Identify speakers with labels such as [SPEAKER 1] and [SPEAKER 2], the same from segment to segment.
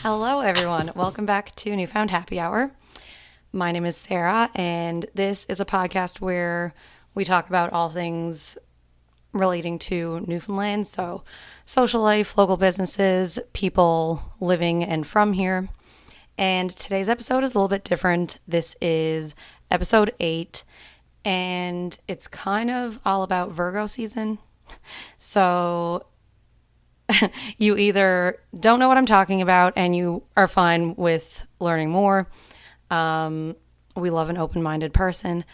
[SPEAKER 1] Hello, everyone. Welcome back to Newfound Happy Hour. My name is Sarah, and this is a podcast where we talk about all things relating to Newfoundland. So, social life, local businesses, people living and from here. And today's episode is a little bit different. This is episode 8, and it's kind of all about Virgo season. So, you either don't know what I'm talking about and you are fine with learning more. We love an open-minded person.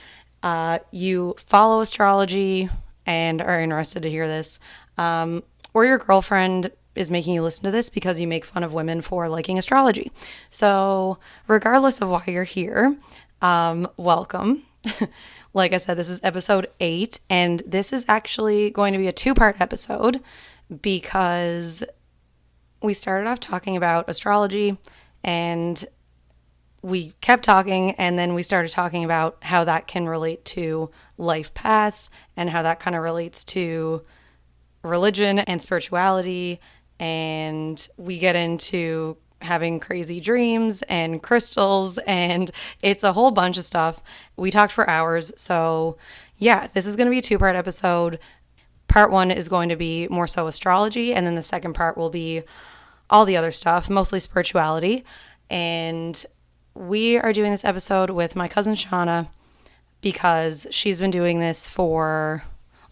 [SPEAKER 1] You follow astrology and are interested to hear this. Or your girlfriend is making you listen to this because you make fun of women for liking astrology. So regardless of why you're here, welcome. Like I said, this is episode 8, and this is actually going to be a 2-part episode because we started off talking about astrology and we kept talking, and then we started talking about how that can relate to life paths and how that kind of relates to religion and spirituality. And we get into having crazy dreams and crystals, and it's a whole bunch of stuff. We talked for hours. So yeah, this is going to be a 2-part episode. Part 1 is going to be more so astrology, and then the second part will be all the other stuff, mostly spirituality. And we are doing this episode with my cousin Shauna because she's been doing this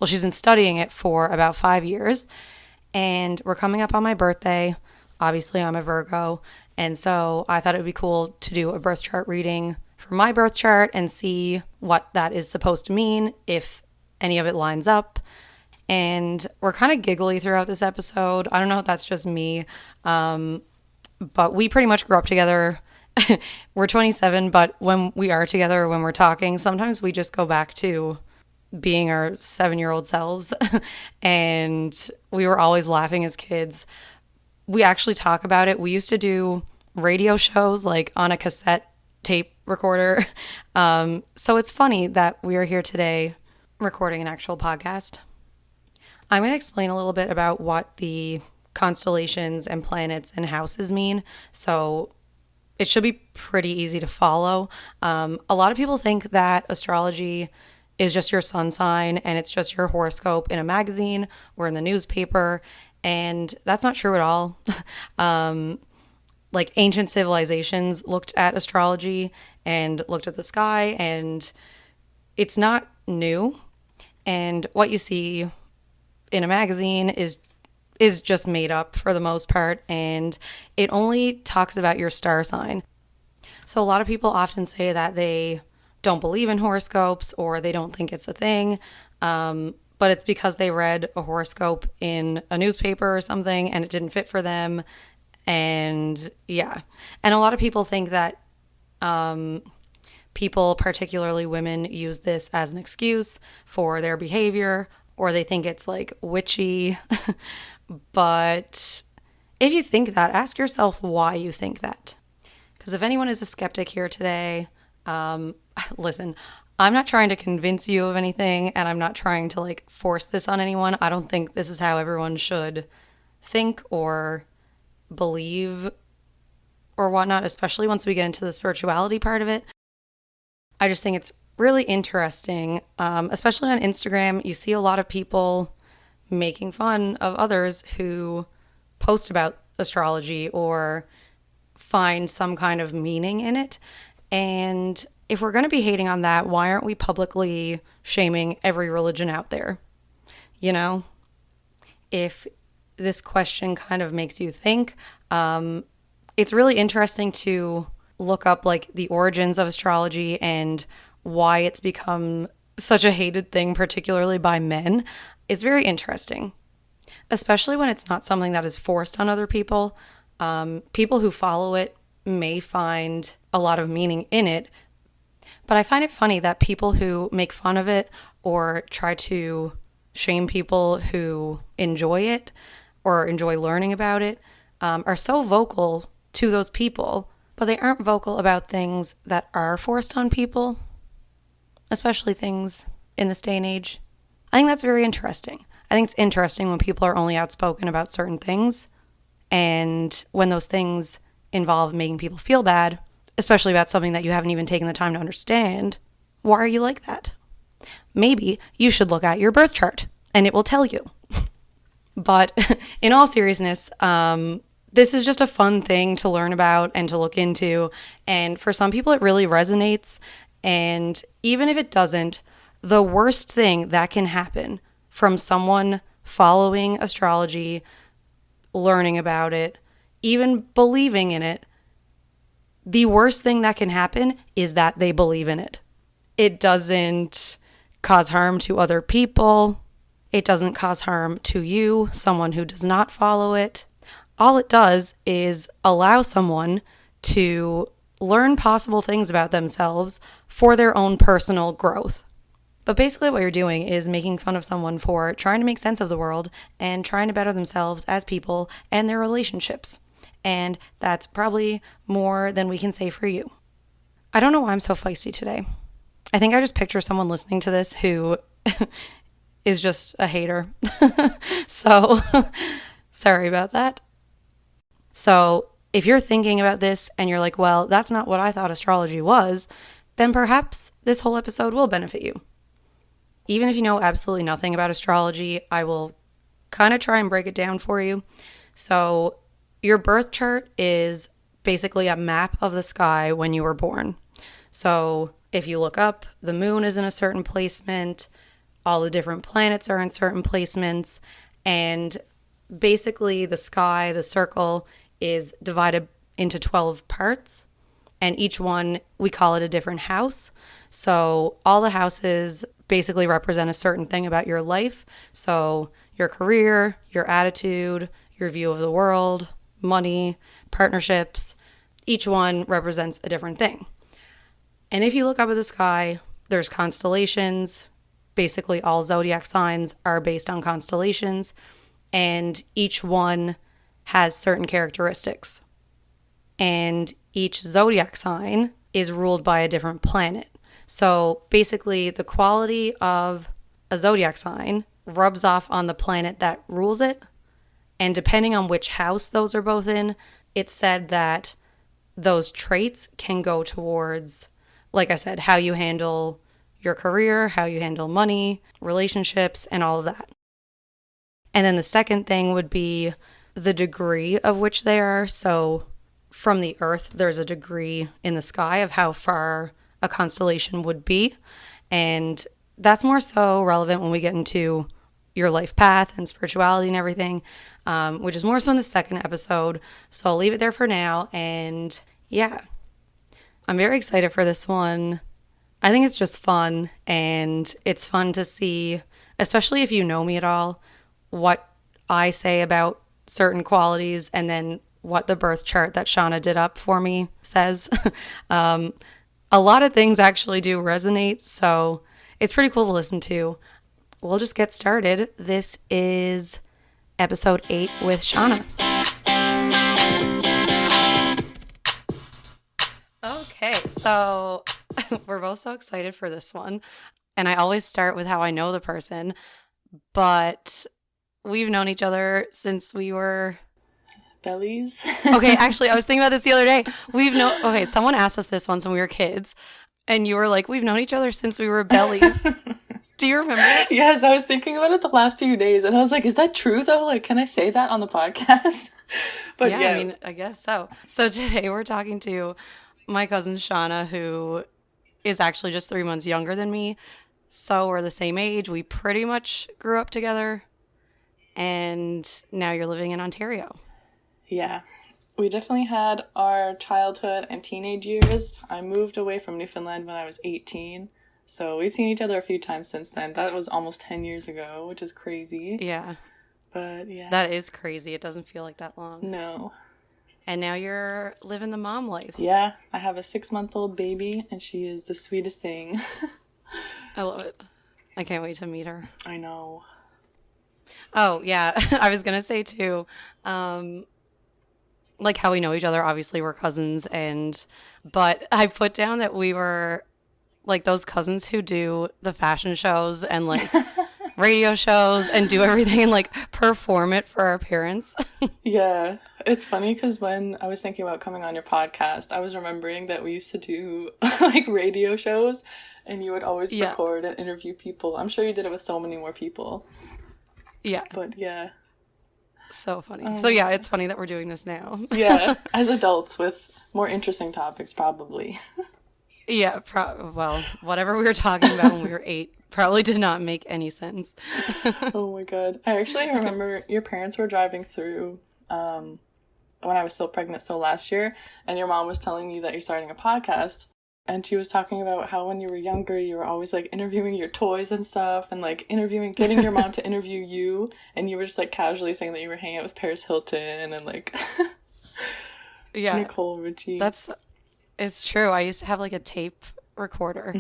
[SPEAKER 1] she's been studying it for about 5 years. And we're coming up on my birthday. Obviously, I'm a Virgo. And so I thought it would be cool to do a birth chart reading for my birth chart and see what that is supposed to mean, if any of it lines up. And we're kind of giggly throughout this episode. I don't know if that's just me, but we pretty much grew up together. We're 27, but when we are together, when we're talking, sometimes we just go back to being our 7-year-old selves. And we were always laughing as kids. We actually talk about it. We used to do radio shows like on a cassette tape recorder. So it's funny that we are here today recording an actual podcast. I'm going to explain a little bit about what the constellations and planets and houses mean. So it should be pretty easy to follow. A lot of people think that astrology is just your sun sign and it's just your horoscope in a magazine or in the newspaper. And that's not true at all. Like ancient civilizations looked at astrology and looked at the sky, and it's not new. And what you see in a magazine is just made up for the most part, and it only talks about your star sign. So a lot of people often say that they don't believe in horoscopes or they don't think it's a thing, but it's because they read a horoscope in a newspaper or something and it didn't fit for them. And yeah, and a lot of people think that people, particularly women, use this as an excuse for their behavior, or they think it's like witchy. But if you think that, ask yourself why you think that. Because if anyone is a skeptic here today, listen, I'm not trying to convince you of anything, and I'm not trying to like force this on anyone. I don't think this is how everyone should think or believe or whatnot, especially once we get into the spirituality part of it. I just think it's really interesting, especially on Instagram. You see a lot of people making fun of others who post about astrology or find some kind of meaning in it. And if we're going to be hating on that, why aren't we publicly shaming every religion out there? You know, if this question kind of makes you think, it's really interesting to look up like the origins of astrology and why it's become such a hated thing, particularly by men. It's very interesting, especially when it's not something that is forced on other people. People who follow it may find a lot of meaning in it, but I find it funny that people who make fun of it or try to shame people who enjoy it or enjoy learning about it are so vocal to those people, but they aren't vocal about things that are forced on people, especially things in this day and age. I think that's very interesting. I think it's interesting when people are only outspoken about certain things, and when those things involve making people feel bad, especially about something that you haven't even taken the time to understand, why are you like that? Maybe you should look at your birth chart and it will tell you. But in all seriousness, this is just a fun thing to learn about and to look into. And for some people, it really resonates. And even if it doesn't, the worst thing that can happen from someone following astrology, learning about it, even believing in it, the worst thing that can happen is that they believe in it. It doesn't cause harm to other people. It doesn't cause harm to you, someone who does not follow it. All it does is allow someone to learn possible things about themselves for their own personal growth. But basically what you're doing is making fun of someone for trying to make sense of the world and trying to better themselves as people and their relationships. And that's probably more than we can say for you. I don't know why I'm so feisty today. I think I just picture someone listening to this who is just a hater. So, sorry about that. So, if you're thinking about this and you're like, well, that's not what I thought astrology was, then perhaps this whole episode will benefit you. Even if you know absolutely nothing about astrology, I will kind of try and break it down for you. So, your birth chart is basically a map of the sky when you were born. So, if you look up, the moon is in a certain placement, all the different planets are in certain placements, and basically the sky, the circle, is divided into 12 parts, and each one, we call it a different house. So all the houses basically represent a certain thing about your life. So your career, your attitude, your view of the world, money, partnerships, each one represents a different thing. And if you look up at the sky, there's constellations. Basically, all zodiac signs are based on constellations, and each one has certain characteristics. And each zodiac sign is ruled by a different planet. So basically, the quality of a zodiac sign rubs off on the planet that rules it. And depending on which house those are both in, it's said that those traits can go towards, like I said, how you handle your career, how you handle money, relationships, and all of that. And then the second thing would be the degree of which they are. So from the Earth, there's a degree in the sky of how far a constellation would be. And that's more so relevant when we get into your life path and spirituality and everything, which is more so in the second episode. So I'll leave it there for now. And yeah, I'm very excited for this one. I think it's just fun, and it's fun to see, especially if you know me at all, what I say about certain qualities and then what the birth chart that Shauna did up for me says. A lot of things actually do resonate, so it's pretty cool to listen to. We'll just get started. This is episode 8 with Shauna. Okay, so we're both so excited for this one. And I always start with how I know the person, but we've known each other since we were...
[SPEAKER 2] bellies.
[SPEAKER 1] Okay, actually, I was thinking about this the other day. Okay, someone asked us this once when we were kids, and you were like, we've known each other since we were bellies. Do you remember?
[SPEAKER 2] Yes, I was thinking about it the last few days, and I was like, is that true, though? Like, can I say that on the podcast? But yeah,
[SPEAKER 1] I mean, I guess so. So today we're talking to my cousin Shauna, who is actually just 3 months younger than me. So we're the same age. We pretty much grew up together. And now you're living in Ontario.
[SPEAKER 2] Yeah, we definitely had our childhood and teenage years. I moved away from Newfoundland when I was 18. So we've seen each other a few times since then. That was almost 10 years ago, which is crazy.
[SPEAKER 1] Yeah.
[SPEAKER 2] But yeah.
[SPEAKER 1] That is crazy. It doesn't feel like that long.
[SPEAKER 2] No.
[SPEAKER 1] And now you're living the mom life.
[SPEAKER 2] Yeah, I have a 6-month-old baby, and she is the sweetest thing.
[SPEAKER 1] I love it. I can't wait to meet her.
[SPEAKER 2] I know.
[SPEAKER 1] Oh, yeah. I was going to say, too, like how we know each other. Obviously, we're cousins, but I put down that we were like those cousins who do the fashion shows and like radio shows and do everything and like perform it for our parents.
[SPEAKER 2] Yeah, it's funny because when I was thinking about coming on your podcast, I was remembering that we used to do like radio shows and you would always
[SPEAKER 1] Yeah.
[SPEAKER 2] record and interview people. I'm sure you did it with so many more people.
[SPEAKER 1] Yeah.
[SPEAKER 2] But yeah.
[SPEAKER 1] So funny. So yeah, it's funny that we're doing this now.
[SPEAKER 2] Yeah, as adults with more interesting topics, probably.
[SPEAKER 1] Yeah, well, whatever we were talking about when we were 8 probably did not make any sense.
[SPEAKER 2] Oh my god. I actually remember your parents were driving through when I was still pregnant, so last year, and your mom was telling me that you're starting a podcast. And she was talking about how when you were younger, you were always like interviewing your toys and stuff and like getting your mom to interview you. And you were just like casually saying that you were hanging out with Paris Hilton and like
[SPEAKER 1] Yeah.
[SPEAKER 2] Nicole Richie.
[SPEAKER 1] It's true. I used to have like a tape recorder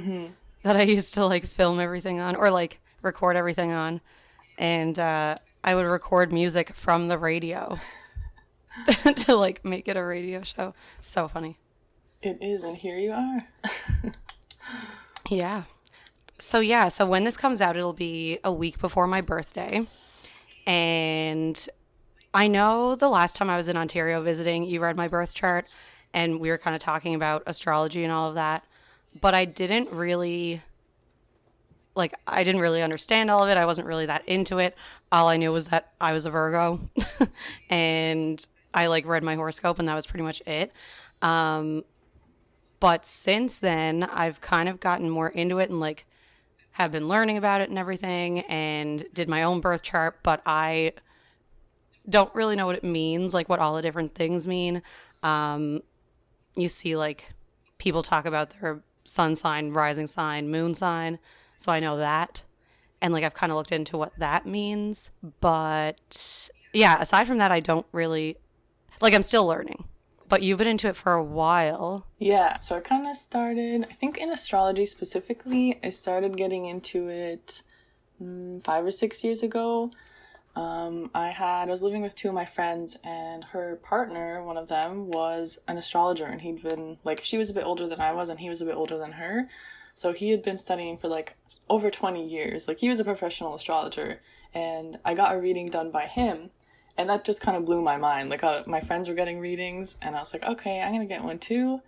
[SPEAKER 1] that I used to like film everything on or like record everything on. And I would record music from the radio to like make it a radio show. So funny.
[SPEAKER 2] It is, and here you are.
[SPEAKER 1] Yeah. So when this comes out, it'll be a week before my birthday. And I know the last time I was in Ontario visiting, you read my birth chart and we were kind of talking about astrology and all of that. But I didn't really understand all of it. I wasn't really that into it. All I knew was that I was a Virgo and I like read my horoscope and that was pretty much it. But since then, I've kind of gotten more into it and like have been learning about it and everything and did my own birth chart, but I don't really know what it means, like what all the different things mean. You see like people talk about their sun sign, rising sign, moon sign. So I know that. And like I've kind of looked into what that means. But yeah, aside from that, I don't really, like I'm still learning. But you've been into it for a while.
[SPEAKER 2] Yeah, so I kind of started, I think in astrology specifically, I started getting into it 5 or 6 years ago. I was living with two of my friends and her partner, one of them, was an astrologer and he'd been, like, she was a bit older than I was and he was a bit older than her. So he had been studying for like over 20 years. Like he was a professional astrologer and I got a reading done by him. And that just kind of blew my mind. Like, my friends were getting readings, and I was like, okay, I'm going to get one too.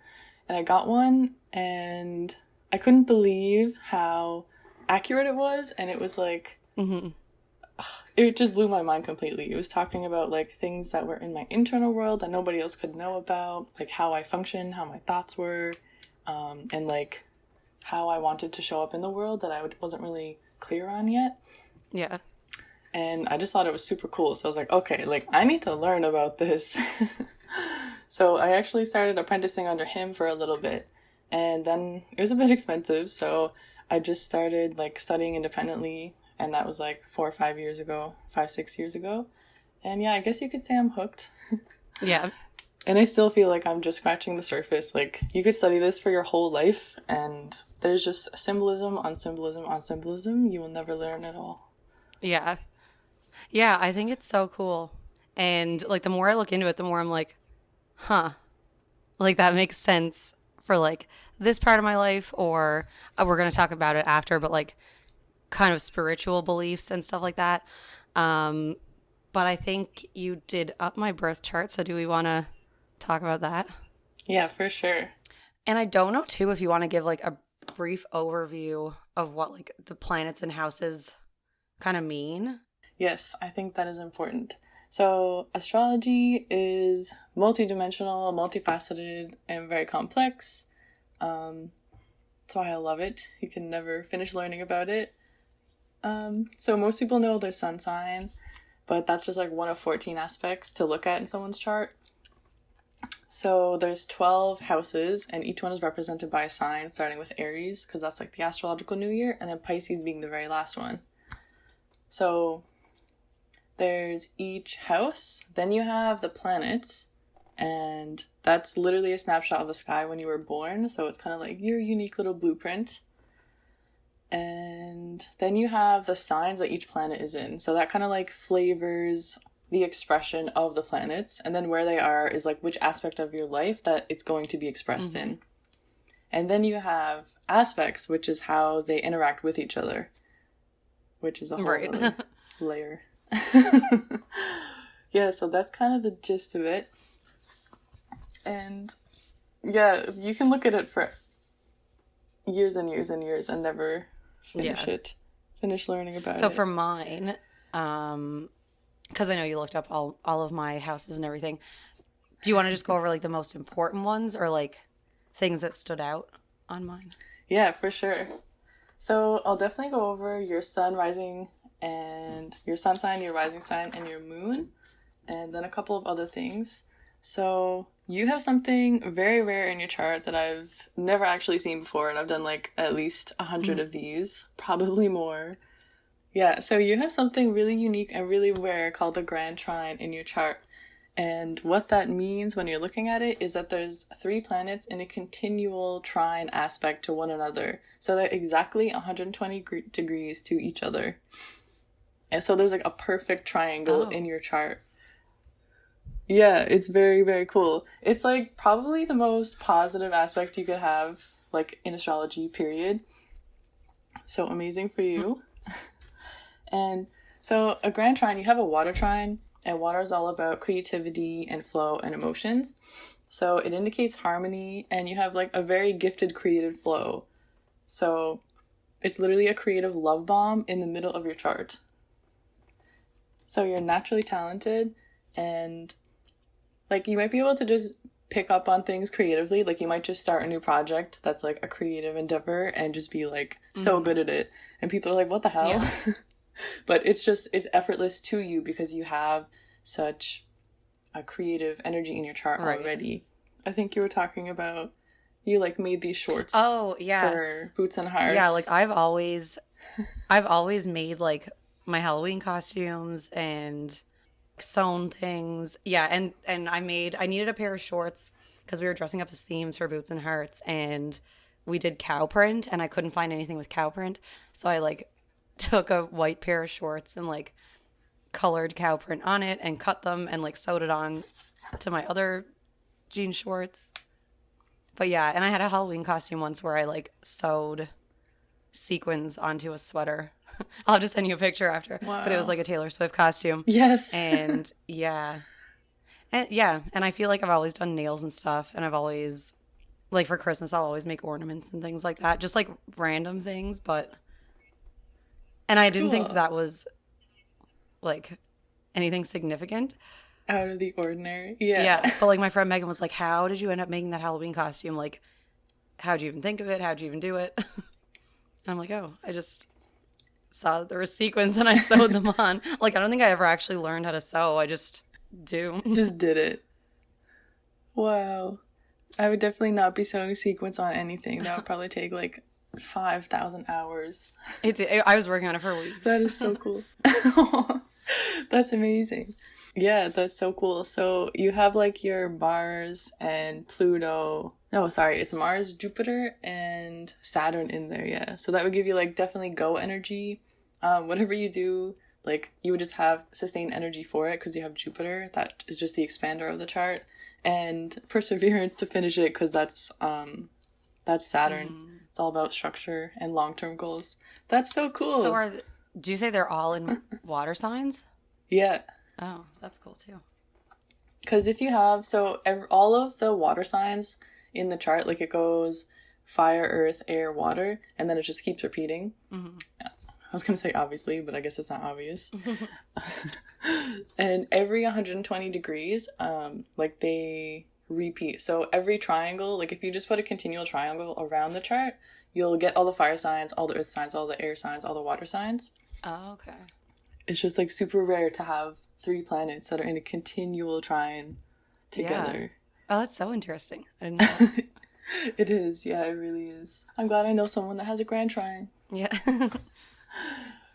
[SPEAKER 2] And I got one, and I couldn't believe how accurate it was. And it was like, it just blew my mind completely. It was talking about, like, things that were in my internal world that nobody else could know about. Like, how I function, how my thoughts were, and, like, how I wanted to show up in the world that I wasn't really clear on yet.
[SPEAKER 1] Yeah.
[SPEAKER 2] And I just thought it was super cool. So I was like, okay, like, I need to learn about this. So I actually started apprenticing under him for a little bit. And then it was a bit expensive. So I just started, like, studying independently. And that was, like, 5, 6 years ago. And yeah, I guess you could say I'm hooked.
[SPEAKER 1] Yeah.
[SPEAKER 2] And I still feel like I'm just scratching the surface. Like, you could study this for your whole life. And there's just symbolism on symbolism on symbolism. You will never learn it all.
[SPEAKER 1] Yeah. Yeah, I think it's so cool. And like the more I look into it, the more I'm like, huh, like that makes sense for like this part of my life, or we're going to talk about it after, but like kind of spiritual beliefs and stuff like that. But I think you did up my birth chart. So do we want to talk about that?
[SPEAKER 2] Yeah, for sure.
[SPEAKER 1] And I don't know too if you want to give like a brief overview of what like the planets and houses kind of mean.
[SPEAKER 2] Yes, I think that is important. So astrology is multidimensional, multifaceted, and very complex. That's why I love it. You can never finish learning about it. So most people know their sun sign, but that's just like one of 14 aspects to look at in someone's chart. So there's 12 houses, and each one is represented by a sign, starting with Aries, because that's like the astrological new year, and then Pisces being the very last one. So there's each house, then you have the planets, and that's literally a snapshot of the sky when you were born, so it's kind of like your unique little blueprint. And then you have the signs that each planet is in, so that kind of like flavors the expression of the planets, and then where they are is like which aspect of your life that it's going to be expressed in. And then you have aspects, which is how they interact with each other, which is a whole
[SPEAKER 1] Right.
[SPEAKER 2] other layer. Yeah, so that's kind of the gist of it. And yeah, you can look at it for years and years and years and never finish learning about it.
[SPEAKER 1] So for mine, because I know you looked up all of my houses and everything, do you want to just go over like the most important ones or like things that stood out on mine?
[SPEAKER 2] Yeah, for sure. So I'll definitely go over your sun, rising, and your sun sign, your rising sign, and your moon, and then a couple of other things. So you have something very rare in your chart that I've never actually seen before, and I've done like at least 100 of these, probably more. Yeah, so you have something really unique and really rare called the Grand Trine in your chart. And what that means when you're looking at it is that there's 3 planets in a continual trine aspect to one another. So they're exactly 120 degrees to each other. And so there's like a perfect triangle in your chart. Yeah, it's very, very cool. It's like probably the most positive aspect you could have like in astrology, period. So amazing for you. And so a grand trine, you have a water trine, and water is all about creativity and flow and emotions. So it indicates harmony, and you have like a very gifted creative flow. So it's literally a creative love bomb in the middle of your chart. So you're naturally talented, and like you might be able to just pick up on things creatively. Like you might just start a new project that's like a creative endeavor and just be like so good at it. And people are like, what the hell? Yeah. But it's effortless to you because you have such a creative energy in your chart already. I think you were talking about you like made these shorts.
[SPEAKER 1] Oh, yeah.
[SPEAKER 2] For Boots and Hearts.
[SPEAKER 1] Yeah, like I've always made like my Halloween costumes and sewn things. Yeah, and I needed a pair of shorts because we were dressing up as themes for Boots and Hearts, and we did cow print, and I couldn't find anything with cow print, so I like took a white pair of shorts and like colored cow print on it and cut them and like sewed it on to my other jean shorts. But yeah, and I had a Halloween costume once where I like sewed sequins onto a sweater. I'll just send you a picture after. Wow. But it was like a Taylor Swift costume.
[SPEAKER 2] Yes.
[SPEAKER 1] And yeah. And I feel like I've always done nails and stuff, and I've always like for Christmas I'll always make ornaments and things like that, just like random things, and I didn't think that was like anything significant.
[SPEAKER 2] Out of the ordinary. Yeah.
[SPEAKER 1] Yeah. But like my friend Megan was like, how did you end up making that Halloween costume? Like, how'd you even think of it? How'd you even do it? And I'm like, oh, I just saw that there were sequins and I sewed them on. Like, I don't think I ever actually learned how to sew. I just do.
[SPEAKER 2] Just did it. Wow. I would definitely not be sewing sequins on anything. That would probably take like 5,000 hours.
[SPEAKER 1] I was working on it for weeks.
[SPEAKER 2] That is so cool. That's amazing. Yeah, that's so cool. So you have like your Mars and Pluto. No, sorry, it's Mars, Jupiter, and Saturn in there. Yeah, so that would give you like definitely go energy. Whatever you do, like you would just have sustained energy for it because you have Jupiter. That is just the expander of the chart, and perseverance to finish it because that's Saturn. It's all about structure and long-term goals. That's so cool.
[SPEAKER 1] So do you say they're all in water signs?
[SPEAKER 2] Yeah.
[SPEAKER 1] Oh, that's cool too.
[SPEAKER 2] Because if you have, all of the water signs in the chart, like it goes fire, earth, air, water, and then it just keeps repeating. Mm-hmm. I was going to say obviously, but I guess it's not obvious. And every 120 degrees, like they repeat. So every triangle, like if you just put a continual triangle around the chart, you'll get all the fire signs, all the earth signs, all the air signs, all the water signs.
[SPEAKER 1] Oh, okay.
[SPEAKER 2] It's just like super rare to have 3 planets that are in a continual trine together.
[SPEAKER 1] Yeah. Oh, that's so interesting. I didn't know that.
[SPEAKER 2] It is. Yeah, it really is. I'm glad I know someone that has a grand trine.
[SPEAKER 1] Yeah.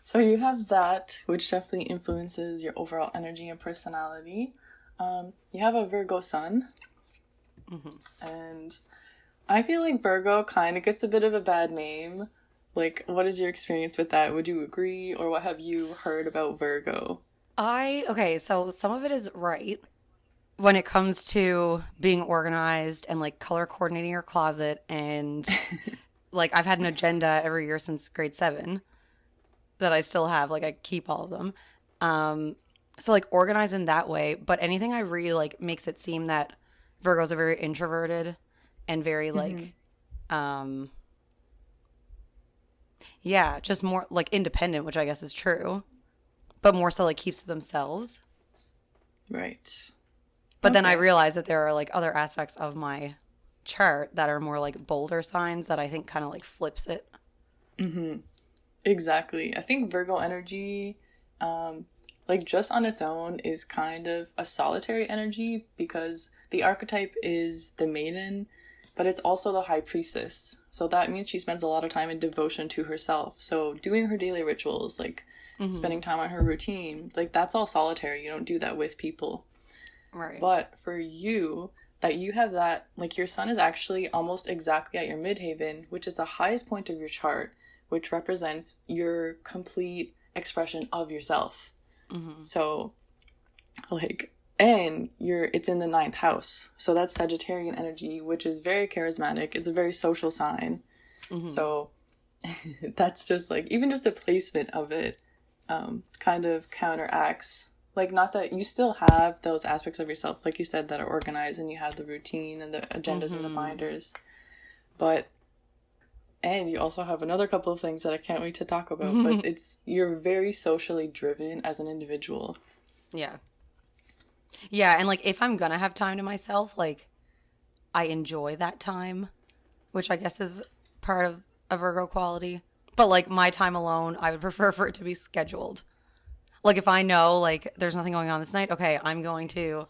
[SPEAKER 2] So you have that, which definitely influences your overall energy and personality. You have a Virgo sun. Mm-hmm. And I feel like Virgo kind of gets a bit of a bad name. Like, what is your experience with that? Would you agree? Or what have you heard about Virgo?
[SPEAKER 1] Okay, so some of it is right when it comes to being organized and like color coordinating your closet, and like I've had an agenda every year since grade 7. that I still have. Like I keep all of them. So like organize in that way. But anything I read like makes it seem that Virgos are very introverted and very like, yeah, just more like independent, which I guess is true, but more so like keeps to themselves.
[SPEAKER 2] Right.
[SPEAKER 1] But then I realize that there are like other aspects of my chart that are more like bolder signs that I think kind of like flips it.
[SPEAKER 2] Exactly. I think Virgo energy, like just on its own, is kind of a solitary energy because the archetype is the maiden, but it's also the high priestess. So that means she spends a lot of time in devotion to herself. So doing her daily rituals, like spending time on her routine, like that's all solitary. You don't do that with people.
[SPEAKER 1] Right.
[SPEAKER 2] But for you, that you have that, like your sun is actually almost exactly at your midhaven, which is the highest point of your chart, which represents your complete expression of yourself. So, like, and it's in the 9th house. So that's Sagittarian energy, which is very charismatic. It's a very social sign. So that's just like, even just a placement of it kind of counteracts. Like, not that you still have those aspects of yourself, like you said, that are organized and you have the routine and the agendas and the binders. And you also have another couple of things that I can't wait to talk about, but you're very socially driven as an individual.
[SPEAKER 1] Yeah. Yeah, and like if I'm gonna have time to myself, like I enjoy that time, which I guess is part of a Virgo quality. But like my time alone, I would prefer for it to be scheduled. Like if I know like there's nothing going on this night, okay, I'm going to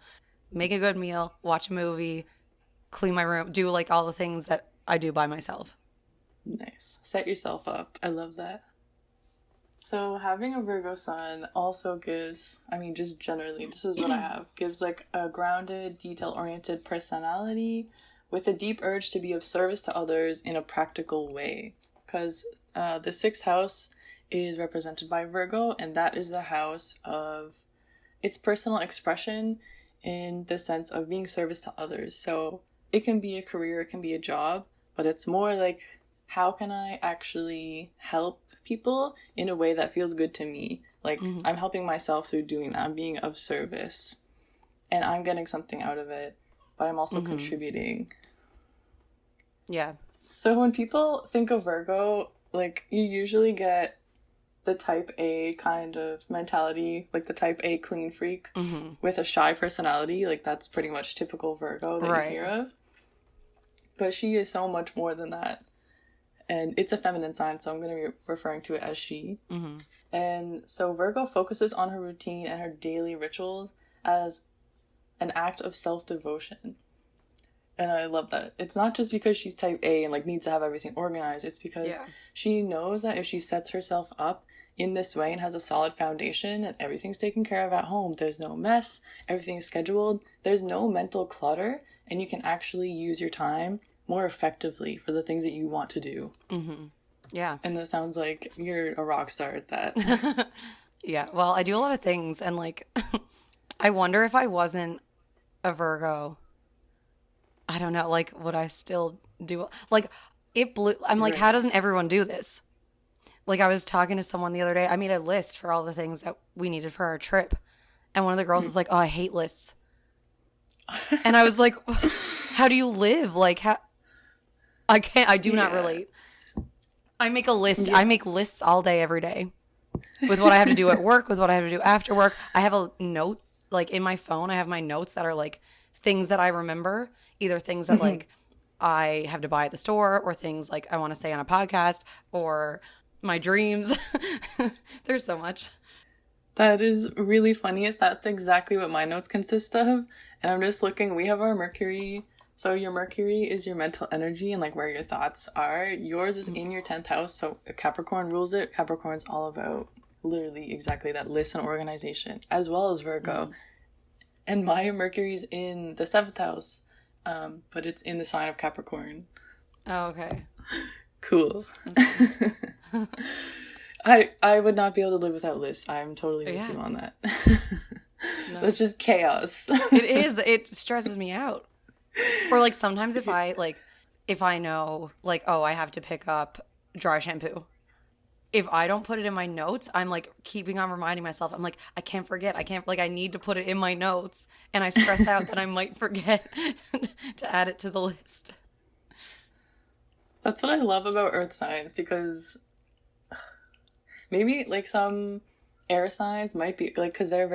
[SPEAKER 1] make a good meal, watch a movie, clean my room, do like all the things that I do by myself.
[SPEAKER 2] Nice. Set yourself up. I love that. So having a Virgo sun also gives, I mean, just generally, this is what I have, gives like a grounded, detail-oriented personality with a deep urge to be of service to others in a practical way. Because the 6th house is represented by Virgo, and that is the house of its personal expression in the sense of being service to others. So it can be a career, it can be a job, but it's more like, how can I actually help people in a way that feels good to me? Like, I'm helping myself through doing that. I'm being of service. And I'm getting something out of it, but I'm also contributing.
[SPEAKER 1] Yeah.
[SPEAKER 2] So when people think of Virgo, like, you usually get the type A kind of mentality, like the type A clean freak with a shy personality. Like, that's pretty much typical Virgo that you hear of. But she is so much more than that. And it's a feminine sign, so I'm going to be referring to it as she. And so Virgo focuses on her routine and her daily rituals as an act of self-devotion. And I love that. It's not just because she's type A and like needs to have everything organized. It's because she knows that if she sets herself up in this way and has a solid foundation and everything's taken care of at home, there's no mess, everything's scheduled, there's no mental clutter, and you can actually use your time more effectively for the things that you want to do. Yeah. And that sounds like you're a rock star at that.
[SPEAKER 1] Yeah. Well, I do a lot of things, and like, I wonder if I wasn't a Virgo, I don't know, like, would I still do, like, it blew, I'm like, how doesn't everyone do this? Like, I was talking to someone the other day, I made a list for all the things that we needed for our trip, and one of the girls was like, oh, I hate lists. And I was like, how do you live? Like, how, I do not relate. I make a list. I make lists all day, every day with what I have to do at work, with what I have to do after work. I have a note, like in my phone, I have my notes that are like things that I remember, either things that like I have to buy at the store or things like I want to say on a podcast or my dreams. There's so much.
[SPEAKER 2] That is really funny. That's exactly what my notes consist of. And I'm just looking, we have our Mercury. So your Mercury is your mental energy and like where your thoughts are. Yours is in your 10th house. So Capricorn rules it. Capricorn's all about literally exactly that, list and organization, as well as Virgo. And my Mercury's in the 7th house, but it's in the sign of Capricorn.
[SPEAKER 1] Oh, okay.
[SPEAKER 2] Cool. I would not be able to live without lists. I'm totally with you on that. No. It's just chaos.
[SPEAKER 1] It is. It stresses me out. Or like sometimes if I know like, oh, I have to pick up dry shampoo, if I don't put it in my notes, I'm like keeping on reminding myself. I'm like, I can't forget. I need to put it in my notes. And I stress out that I might forget to add it to the list.
[SPEAKER 2] That's what I love about earth signs, because maybe like some air signs might be like, because they're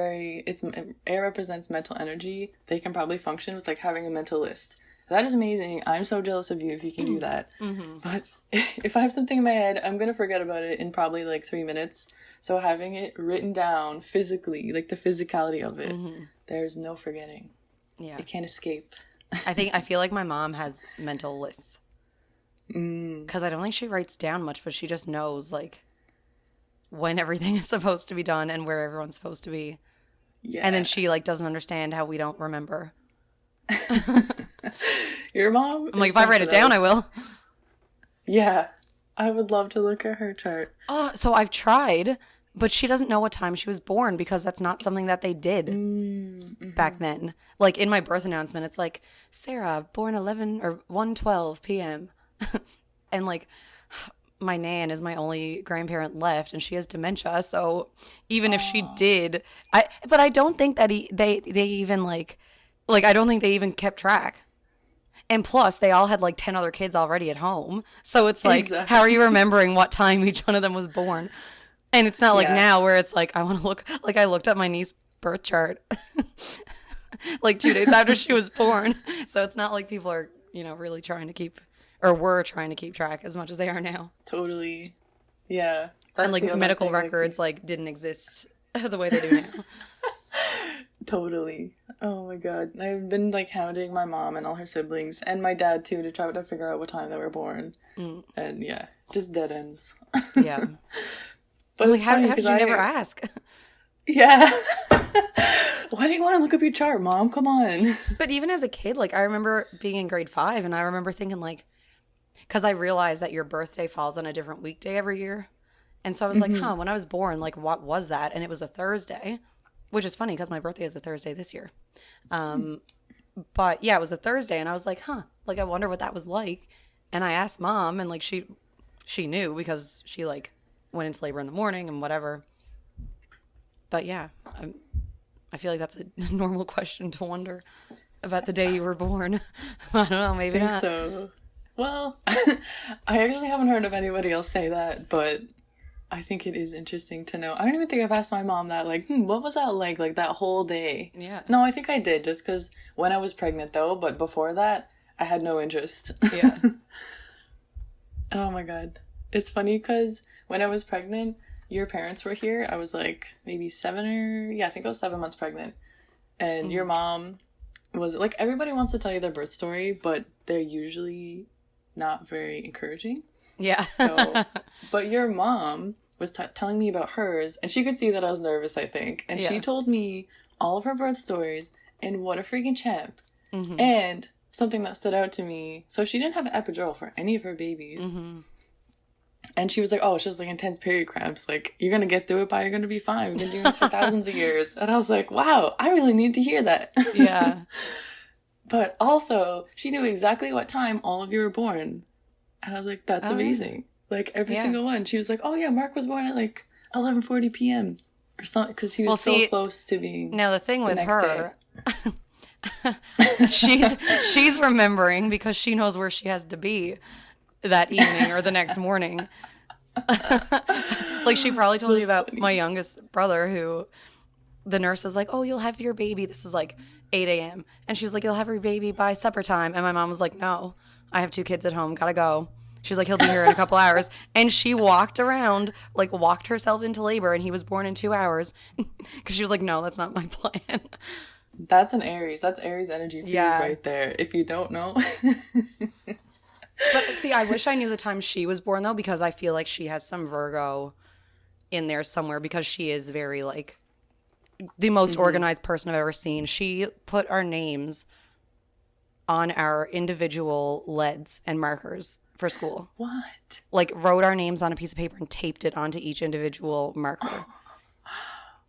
[SPEAKER 2] air represents mental energy. They can probably function with like having a mental list. That is amazing. I'm so jealous of you if you can do that. Mm-hmm. But if I have something in my head, I'm going to forget about it in probably like 3 minutes. So having it written down physically, like the physicality of it, there's no forgetting. Yeah. It can't escape.
[SPEAKER 1] I feel like my mom has mental lists. Because I don't think she writes down much, but she just knows like when everything is supposed to be done and where everyone's supposed to be. Yeah. And then she like doesn't understand how we don't remember.
[SPEAKER 2] Your mom?
[SPEAKER 1] I'm like, if I write it down, I will.
[SPEAKER 2] Yeah. I would love to look at her chart.
[SPEAKER 1] So I've tried, but she doesn't know what time she was born because that's not something that they did back then. Like in my birth announcement, it's like, Sarah, born 11 or 1:12 p.m. And like my nan is my only grandparent left and she has dementia. So even if she did, but I don't think that they even like I don't think they even kept track. And plus, they all had like 10 other kids already at home. So it's like, How are you remembering what time each one of them was born? And it's not like now where it's like, I want to look, like I looked at my niece's birth chart like 2 days after she was born. So it's not like people are, really trying to keep, or were trying to keep track as much as they are now.
[SPEAKER 2] Totally. Yeah.
[SPEAKER 1] And like medical records like didn't exist the way they do now.
[SPEAKER 2] Totally. Oh my god. I've been like hounding my mom and all her siblings and my dad too to try to figure out what time they were born. And yeah, just dead ends.
[SPEAKER 1] Yeah. But like, how did you never ask?
[SPEAKER 2] Yeah. Why do you want to look up your chart, Mom? Come on.
[SPEAKER 1] But even as a kid, like I remember being in grade 5 and I remember thinking like, because I realized that your birthday falls on a different weekday every year. And so I was like, when I was born, like what was that? And it was a Thursday. Which is funny because my birthday is a Thursday this year. But yeah, it was a Thursday and I was like, like I wonder what that was like. And I asked Mom and like she knew because she like went into labor in the morning and whatever. But yeah, I feel like that's a normal question to wonder about the day you were born. I don't know, maybe not.
[SPEAKER 2] I think so. Well, I actually haven't heard of anybody else say that, but I think it is interesting to know. I don't even think I've asked my mom that, like, what was that like that whole day?
[SPEAKER 1] Yeah.
[SPEAKER 2] No, I think I did, just because when I was pregnant, though, but before that, I had no interest.
[SPEAKER 1] Yeah.
[SPEAKER 2] Oh, my God. It's funny, because when I was pregnant, your parents were here. I was, like, maybe I think I was 7 months pregnant. And your mom was, like, everybody wants to tell you their birth story, but they're usually not very encouraging.
[SPEAKER 1] Yeah.
[SPEAKER 2] But your mom was telling me about hers, and she could see that I was nervous, I think. And she told me all of her birth stories, and what a freaking champ. And something that stood out to me, so she didn't have an epidural for any of her babies. And she was like, oh, she was like intense period cramps. Like, you're going to get through it, you're going to be fine. We've been doing this for thousands of years. And I was like, wow, I really need to hear that.
[SPEAKER 1] Yeah.
[SPEAKER 2] But also, she knew exactly what time all of you were born. And I was like, that's amazing. Like, every single one. She was like, oh, yeah, Mark was born at, like, 11:40 p.m. or something. Because he was so close to being
[SPEAKER 1] now, the thing with her, she's remembering because she knows where she has to be that evening or the next morning. Like, she probably told you about my youngest brother who the nurse is like, oh, you'll have your baby. This is, like, 8 a.m. And she was like, you'll have your baby by supper time. And my mom was like, no. I have 2 kids at home. Gotta go. She's like, he'll be here in a couple hours. And she walked around, like walked herself into labor, and he was born in 2 hours. Because she was like, no, that's not my plan.
[SPEAKER 2] That's an Aries. That's Aries energy for you right there. If you don't know.
[SPEAKER 1] But see, I wish I knew the time she was born, though, because I feel like she has some Virgo in there somewhere because she is very, like, the most organized person I've ever seen. She put our names on our individual leads and markers for school.
[SPEAKER 2] What?
[SPEAKER 1] Like, wrote our names on a piece of paper and taped it onto each individual marker.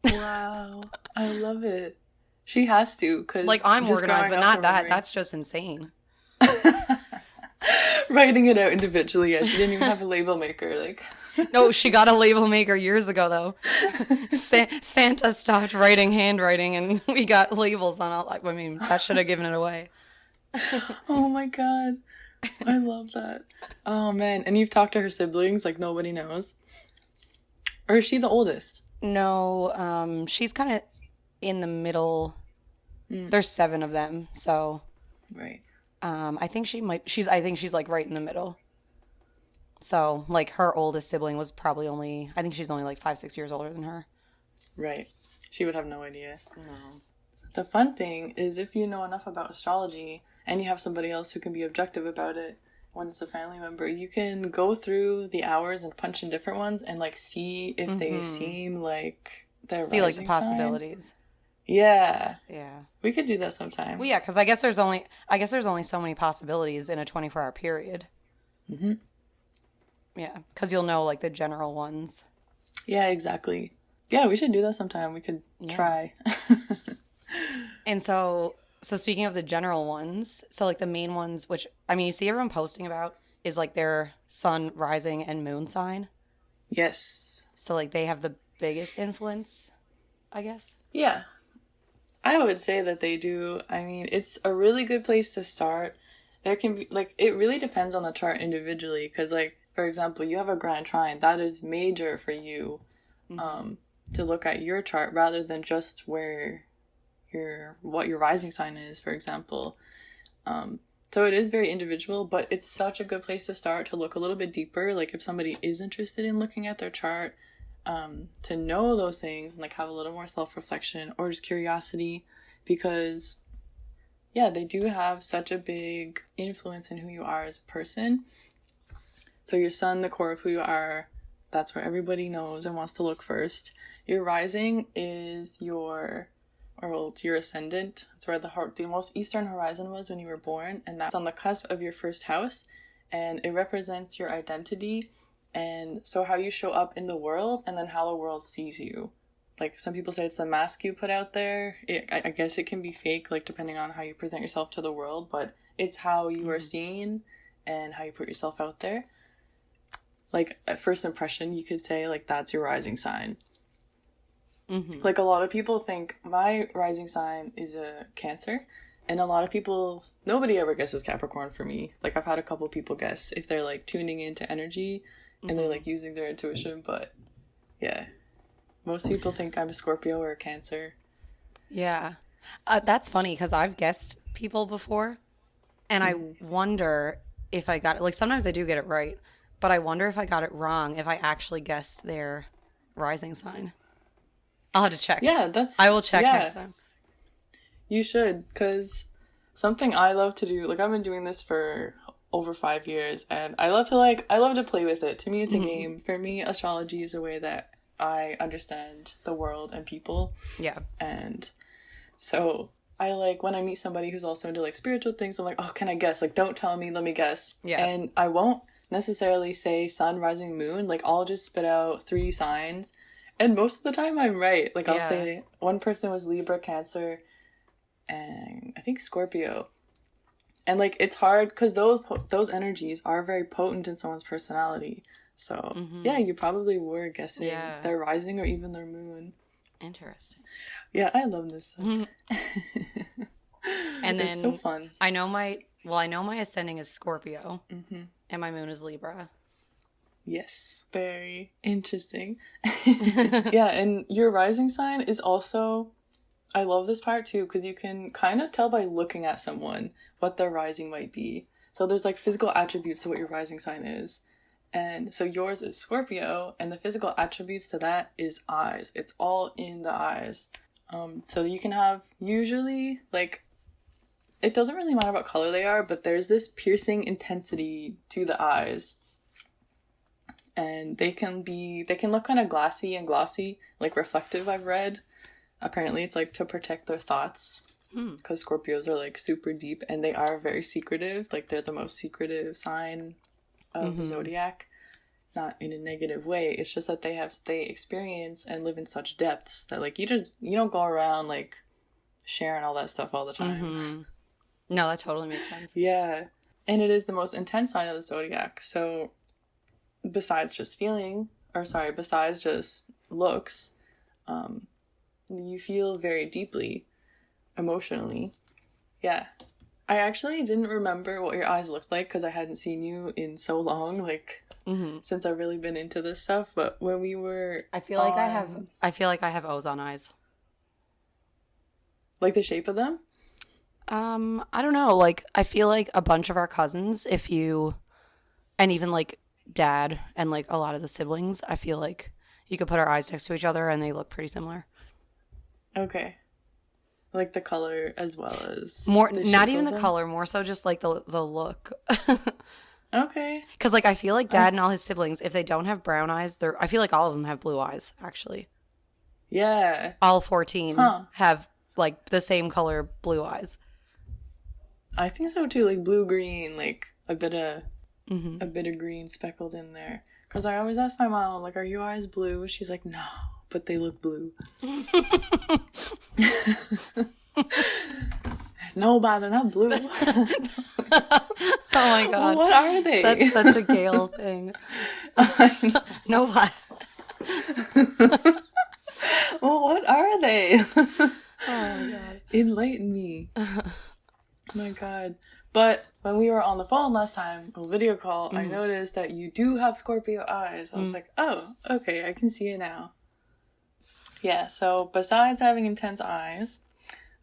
[SPEAKER 2] Wow. I love it. She has to, because
[SPEAKER 1] like, I'm organized, but not that. That's just insane.
[SPEAKER 2] Writing it out individually. Yeah, she didn't even have a label maker. Like,
[SPEAKER 1] No, she got a label maker years ago, though. Santa stopped writing handwriting, and we got labels on all. I mean, that should have given it away.
[SPEAKER 2] oh my god, I love that. Oh man, and you've talked to her siblings like nobody knows, or is she the oldest?
[SPEAKER 1] No, she's kind of in the middle. There's 7 of them, so
[SPEAKER 2] Right.
[SPEAKER 1] I think I think she's like right in the middle. So like her oldest sibling was probably I think she's only like 5-6 years older than her.
[SPEAKER 2] Right. She would have no idea.
[SPEAKER 1] No.
[SPEAKER 2] The fun thing is if you know enough about astrology and you have somebody else who can be objective about it when it's a family member, you can go through the hours and punch in different ones and like see if they seem like they're
[SPEAKER 1] See like the
[SPEAKER 2] rising
[SPEAKER 1] possibilities.
[SPEAKER 2] sign. Yeah.
[SPEAKER 1] Yeah.
[SPEAKER 2] We could do that sometime.
[SPEAKER 1] Well, yeah, because I guess there's only so many possibilities in a 24-hour period.
[SPEAKER 2] Mm-hmm.
[SPEAKER 1] Yeah, because you'll know like the general ones.
[SPEAKER 2] Yeah, exactly. Yeah, we should do that sometime. We could try.
[SPEAKER 1] And so speaking of the general ones, so like the main ones, which I mean, you see everyone posting about is like their sun, rising, and moon sign.
[SPEAKER 2] Yes.
[SPEAKER 1] So like they have the biggest influence, I guess.
[SPEAKER 2] Yeah. I would say that they do. I mean, it's a really good place to start. There can be, like, it really depends on the chart individually. Because, like, for example, you have a grand trine. That is major for you to look at your chart rather than just where what your rising sign is, for example. So it is very individual, but it's such a good place to start to look a little bit deeper. Like, if somebody is interested in looking at their chart, to know those things and like have a little more self-reflection or just curiosity, because yeah, they do have such a big influence in who you are as a person. So your sun, the core of who you are, that's where everybody knows and wants to look first. Your rising is it's your ascendant. It's where the most eastern horizon was when you were born, and that's on the cusp of your first house, and it represents your identity. And so how you show up in the world and then how the world sees you. Like some people say it's the mask you put out there. I guess it can be fake, like depending on how you present yourself to the world, but it's how you are seen and how you put yourself out there. Like at first impression, you could say like that's your rising sign. Mm-hmm. Like a lot of people think my rising sign is a Cancer. And a lot of people, nobody ever guesses Capricorn for me. Like I've had a couple people guess if they're like tuning into energy and they're like using their intuition, but yeah, most people think I'm a Scorpio or a Cancer.
[SPEAKER 1] Yeah, that's funny because I've guessed people before, and I wonder if I got it. Like sometimes I do get it right, but I wonder if I got it wrong if I actually guessed their rising sign. I'll have to check.
[SPEAKER 2] Yeah,
[SPEAKER 1] I will check next time.
[SPEAKER 2] You should, because something I love to do, like I've been doing this for over 5 years, and I love to play with it. To me, it's a game. For me, astrology is a way that I understand the world and people.
[SPEAKER 1] Yeah.
[SPEAKER 2] And so I like when I meet somebody who's also into like spiritual things, I'm like, oh, can I guess? Like, don't tell me, let me guess.
[SPEAKER 1] Yeah.
[SPEAKER 2] And I won't necessarily say sun, rising, moon. Like, I'll just spit out 3 signs, and most of the time I'm right. Like, I'll say one person was Libra, Cancer, and I think Scorpio. And like it's hard because those energies are very potent in someone's personality. So yeah, you probably were guessing their rising or even their moon.
[SPEAKER 1] Interesting.
[SPEAKER 2] Yeah, I love this.
[SPEAKER 1] And then
[SPEAKER 2] it's so fun.
[SPEAKER 1] I know my ascending is Scorpio, and my moon is Libra.
[SPEAKER 2] Yes, very interesting. Yeah, and your rising sign is also. I love this part too because you can kind of tell by looking at someone what their rising might be. So there's like physical attributes to what your rising sign is. And so yours is Scorpio, and the physical attributes to that is eyes. It's all in the eyes. So you can have usually like, it doesn't really matter what color they are, but there's this piercing intensity to the eyes. And they can look kind of glassy and glossy, like reflective, I've read. Apparently it's like to protect their thoughts because Scorpios are like super deep and they are very secretive. Like they're the most secretive sign of the zodiac. Not in a negative way. It's just that they experience and live in such depths that like you don't go around like sharing all that stuff all the time.
[SPEAKER 1] No, that totally makes sense.
[SPEAKER 2] Yeah. And it is the most intense sign of the zodiac. So besides just besides just looks, you feel very deeply emotionally. Yeah. I actually didn't remember what your eyes looked like because I hadn't seen you in so long, like since I've really been into this stuff. But when we were,
[SPEAKER 1] I feel like I have O's on eyes.
[SPEAKER 2] Like the shape of them?
[SPEAKER 1] I don't know. Like, I feel like a bunch of our cousins, and even like dad and like a lot of the siblings, I feel like you could put our eyes next to each other and they look pretty similar.
[SPEAKER 2] Okay. Like the color as well as
[SPEAKER 1] more, not even the color, more so just like the look.
[SPEAKER 2] Okay.
[SPEAKER 1] Because like I feel like dad and all his siblings, if they don't have brown eyes, I feel like all of them have blue eyes. Actually,
[SPEAKER 2] yeah,
[SPEAKER 1] all 14 have like the same color blue eyes.
[SPEAKER 2] I think so too. Like blue green, like a bit of green speckled in there. Because I always ask my mom, like, "Are your eyes blue?" She's like, "No, but they look blue." No, but they're not blue.
[SPEAKER 1] Oh my god.
[SPEAKER 2] What are they?
[SPEAKER 1] That's such a Gail thing. No, but.
[SPEAKER 2] Well, what are they?
[SPEAKER 1] Oh my god.
[SPEAKER 2] Enlighten me. Oh my god. But when we were on the phone last time, a video call, I noticed that you do have Scorpio eyes. I was like, oh, okay, I can see it now. Yeah, so besides having intense eyes,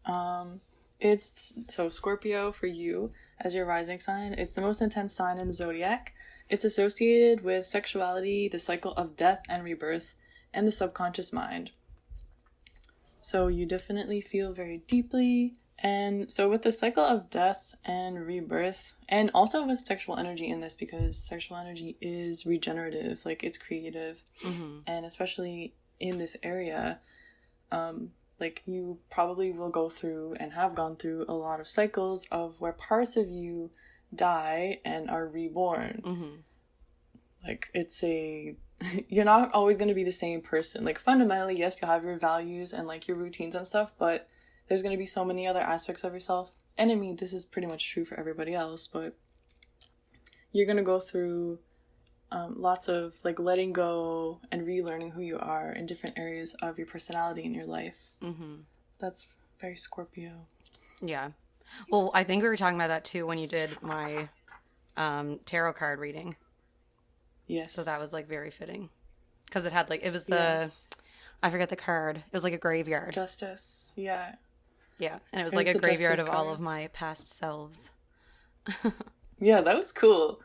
[SPEAKER 2] so Scorpio for you as your rising sign, it's the most intense sign in the zodiac. It's associated with sexuality, the cycle of death and rebirth, and the subconscious mind. So you definitely feel very deeply. And so with the cycle of death and rebirth, and also with sexual energy in this, because sexual energy is regenerative, like it's creative, and especially in this area, like you probably will go through and have gone through a lot of cycles of where parts of you die and are reborn. Like you're not always going to be the same person. Like fundamentally, yes, you'll have your values and like your routines and stuff, but there's going to be so many other aspects of yourself. And I mean, this is pretty much true for everybody else, but you're going to go through lots of like letting go and relearning who you are in different areas of your personality in your life. That's very Scorpio.
[SPEAKER 1] Yeah. Well, I think we were talking about that too when you did my tarot card reading.
[SPEAKER 2] Yes.
[SPEAKER 1] So that was like very fitting. Because it had like, it was I forget the card. It was like a graveyard.
[SPEAKER 2] Justice. Yeah.
[SPEAKER 1] Yeah. And it was like a graveyard of all of my past selves.
[SPEAKER 2] Yeah, that was cool.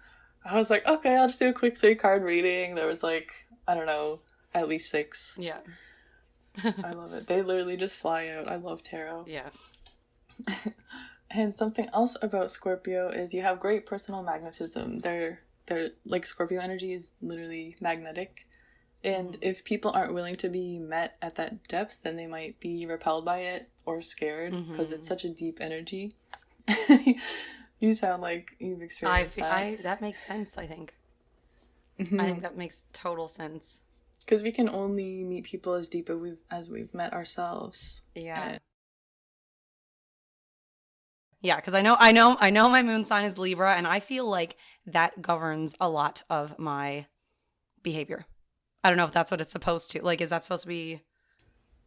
[SPEAKER 2] I was like, okay, I'll just do a quick 3-card reading. There was like, I don't know, at least 6.
[SPEAKER 1] Yeah.
[SPEAKER 2] I love it. They literally just fly out. I love tarot.
[SPEAKER 1] Yeah.
[SPEAKER 2] And something else about Scorpio is you have great personal magnetism. They're like Scorpio energy is literally magnetic. And if people aren't willing to be met at that depth, then they might be repelled by it or scared because it's such a deep energy. You sound like you've experienced that.
[SPEAKER 1] That makes sense, I think. I think that makes total sense.
[SPEAKER 2] Because we can only meet people as deep as we've met ourselves.
[SPEAKER 1] Yeah. Yeah, because I know my moon sign is Libra, and I feel like that governs a lot of my behavior. I don't know if that's what it's supposed to. Like, is that supposed to be?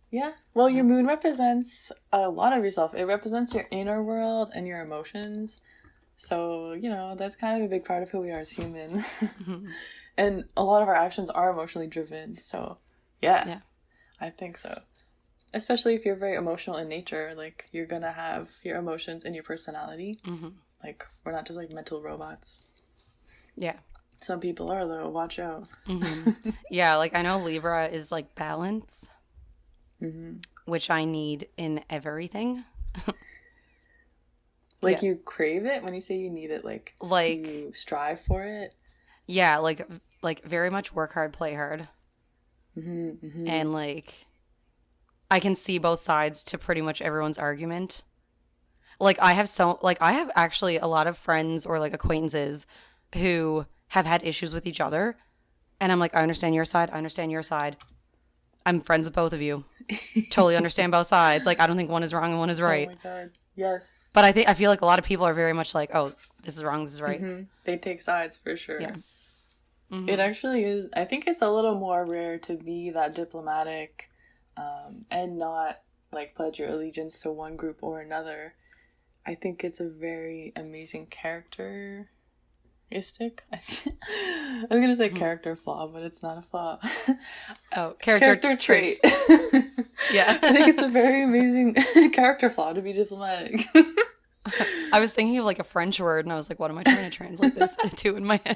[SPEAKER 2] Yeah. Well, your moon represents a lot of yourself. It represents your inner world and your emotions. So, that's kind of a big part of who we are as human. And a lot of our actions are emotionally driven. So, yeah. I think so. Especially if you're very emotional in nature, like you're going to have your emotions in your personality. Like we're not just like mental robots.
[SPEAKER 1] Yeah.
[SPEAKER 2] Some people are though, watch out.
[SPEAKER 1] Yeah, like I know Libra is like balance, which I need in everything.
[SPEAKER 2] Like you crave it when you say you need it, like you strive for it.
[SPEAKER 1] Yeah, like very much work hard, play hard. And like I can see both sides to pretty much everyone's argument. Like I have actually a lot of friends or like acquaintances who have had issues with each other. And I'm like, I understand your side. I understand your side. I'm friends with both of you. Totally understand both sides. Like, I don't think one is wrong and one is right.
[SPEAKER 2] Oh my God. Yes.
[SPEAKER 1] But I feel like a lot of people are very much like, oh, this is wrong, this is right.
[SPEAKER 2] Mm-hmm. They take sides for sure.
[SPEAKER 1] Yeah. Mm-hmm.
[SPEAKER 2] It actually is. I think it's a little more rare to be that diplomatic and not like pledge your allegiance to one group or another. I think it's a very amazing characteristic. I was going to say character flaw, but it's not a flaw.
[SPEAKER 1] Oh, character
[SPEAKER 2] trait.
[SPEAKER 1] Yeah.
[SPEAKER 2] I think it's a very amazing character flaw to be diplomatic.
[SPEAKER 1] I was thinking of like a French word, and I was like, what am I trying to translate this to in my head?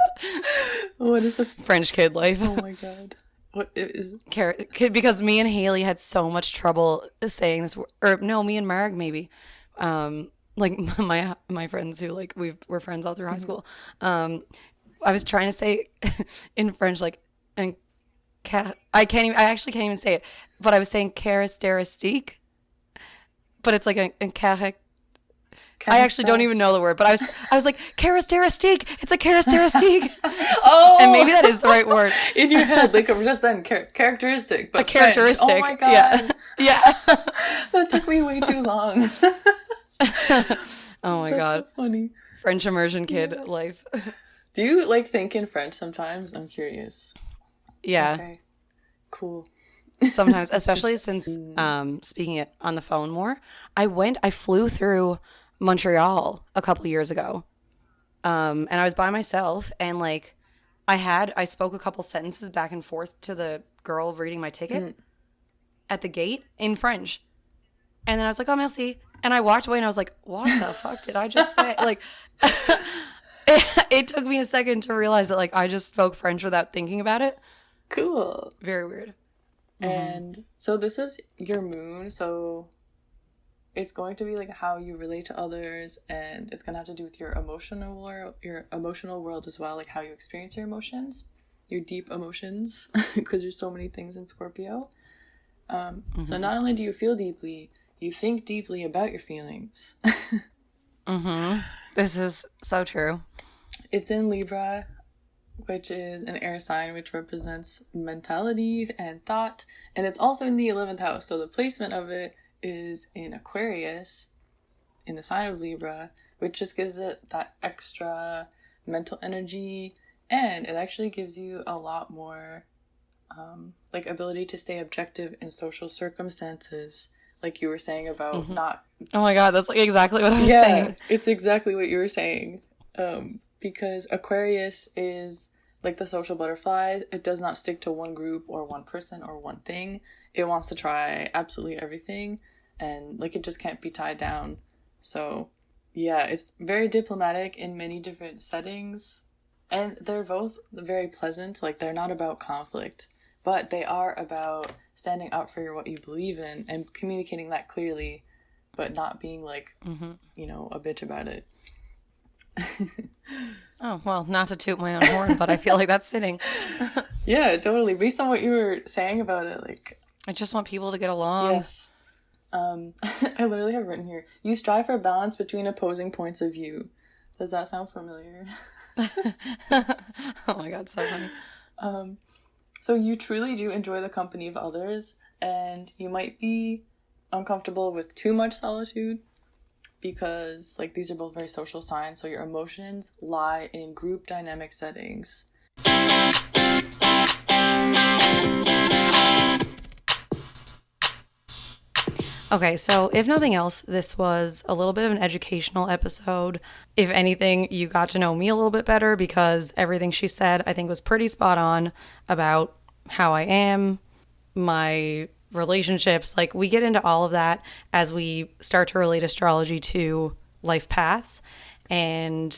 [SPEAKER 2] What is the
[SPEAKER 1] French kid life?
[SPEAKER 2] Oh my god. What is
[SPEAKER 1] because me and Haley had so much trouble saying this word, or no, me and Marg maybe. Like my friends who like we're friends all through high school. I was trying to say in French like and I actually can't even say it, but I was saying characteristique, but it's like a I actually don't even know the word, but I was like characteristique. It's a characteristique.
[SPEAKER 2] Oh,
[SPEAKER 1] and maybe that is the right word
[SPEAKER 2] in your head, like just then characteristic, but
[SPEAKER 1] a characteristic.
[SPEAKER 2] French. Oh my god,
[SPEAKER 1] yeah.
[SPEAKER 2] That took me way too long.
[SPEAKER 1] Oh my
[SPEAKER 2] That's
[SPEAKER 1] god,
[SPEAKER 2] so funny.
[SPEAKER 1] French immersion kid life.
[SPEAKER 2] Do you like think in French sometimes? I'm curious.
[SPEAKER 1] Yeah.
[SPEAKER 2] Okay. Cool.
[SPEAKER 1] Sometimes, especially since speaking it on the phone more. I flew through Montreal a couple years ago. And I was by myself, and like I spoke a couple sentences back and forth to the girl reading my ticket at the gate in French. And then I was like, oh, merci. And I walked away and I was like, what the fuck did I just say? Like, it took me a second to realize that like I just spoke French without thinking about it.
[SPEAKER 2] Cool.
[SPEAKER 1] Very weird.
[SPEAKER 2] And so this is your moon, so it's going to be like how you relate to others, and it's going to have to do with your emotional world as well, like how you experience your emotions, your deep emotions, because there's so many things in Scorpio. So not only do you feel deeply, you think deeply about your feelings.
[SPEAKER 1] This is so true.
[SPEAKER 2] It's in Libra, which is an air sign, which represents mentality and thought. And it's also in the 11th house. So the placement of it is in Aquarius, in the sign of Libra, which just gives it that extra mental energy. And it actually gives you a lot more like ability to stay objective in social circumstances. Like you were saying about not...
[SPEAKER 1] Oh my god, that's like exactly what I was saying.
[SPEAKER 2] It's exactly what you were saying. Because Aquarius is like the social butterfly. It does not stick to one group or one person or one thing. It wants to try absolutely everything, and like it just can't be tied down. So yeah, it's very diplomatic in many different settings, and they're both very pleasant. Like they're not about conflict, but they are about standing up for what you believe in and communicating that clearly, but not being like, a bitch about it.
[SPEAKER 1] Oh, well, not to toot my own horn, but I feel like that's fitting.
[SPEAKER 2] Yeah, totally. Based on what you were saying about it, like...
[SPEAKER 1] I just want people to get along.
[SPEAKER 2] Yes. I literally have written here, you strive for a balance between opposing points of view. Does that sound familiar?
[SPEAKER 1] Oh my god, so funny.
[SPEAKER 2] So you truly do enjoy the company of others, and you might be uncomfortable with too much solitude, because like these are both very social signs, so your emotions lie in group dynamic settings.
[SPEAKER 1] Okay, so if nothing else, this was a little bit of an educational episode. If anything, you got to know me a little bit better, because everything she said I think was pretty spot on about how I am, my relationships. Like we get into all of that as we start to relate astrology to life paths, and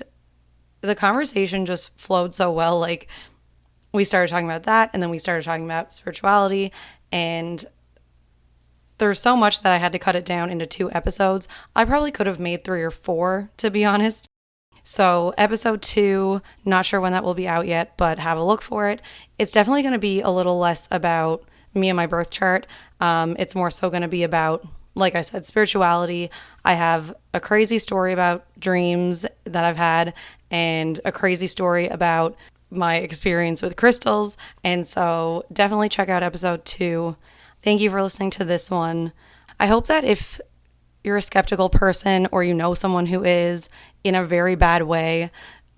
[SPEAKER 1] the conversation just flowed so well. Like we started talking about that, and then we started talking about spirituality, and there's so much that I had to cut it down into 2 episodes. I probably could have made 3 or 4, to be honest. So episode 2, not sure when that will be out yet, but have a look for it. It's definitely going to be a little less about me and my birth chart. It's more so going to be about, like I said, spirituality. I have a crazy story about dreams that I've had, and a crazy story about my experience with crystals. And so definitely check out episode 2. Thank you for listening to this one. I hope that if you're a skeptical person or you know someone who is in a very bad way,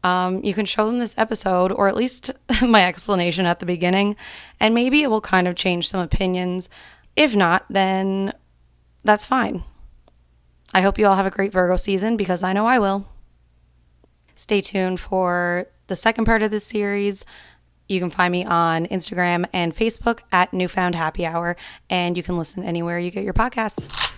[SPEAKER 1] you can show them this episode, or at least my explanation at the beginning, and maybe it will kind of change some opinions. If not, then that's fine. I hope you all have a great Virgo season, because I know I will. Stay tuned for the second part of this series. You can find me on Instagram and Facebook at Newfound Happy Hour, and you can listen anywhere you get your podcasts.